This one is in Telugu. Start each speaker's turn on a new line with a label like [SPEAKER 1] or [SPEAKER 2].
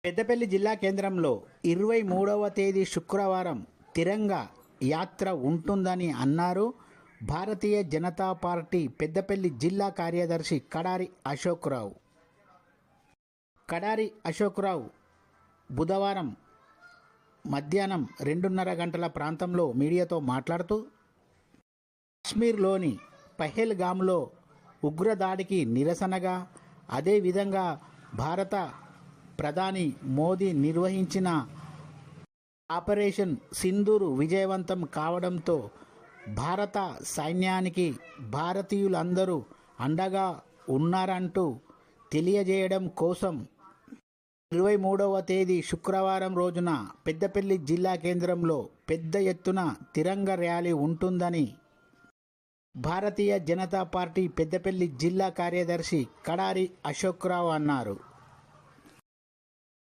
[SPEAKER 1] పెద్దపల్లి జిల్లా కేంద్రంలో 23వ తేదీ శుక్రవారం తిరంగా యాత్ర ఉంటుందని అన్నారు భారతీయ జనతా పార్టీ పెద్దపల్లి జిల్లా కార్యదర్శి కడారి అశోక్రావు బుధవారం మధ్యాహ్నం 2:30 గంటల ప్రాంతంలో మీడియాతో మాట్లాడుతూ కాశ్మీర్లోని పహల్గామ్లో ఉగ్రదాడికి నిరసనగా అదేవిధంగా భారత ప్రధాని మోదీ నిర్వహించిన ఆపరేషన్ సింధూర్ విజయవంతం కావడంతో భారత సైన్యానికి భారతీయులందరూ అండగా ఉన్నారంటూ తెలియజేయడం కోసం 23వ తేదీ శుక్రవారం రోజున పెద్దపల్లి జిల్లా కేంద్రంలో పెద్ద ఎత్తున తిరంగ ర్యాలీ ఉంటుందని భారతీయ జనతా పార్టీ పెద్దపల్లి జిల్లా కార్యదర్శి కడారి అశోక్రావు అన్నారు.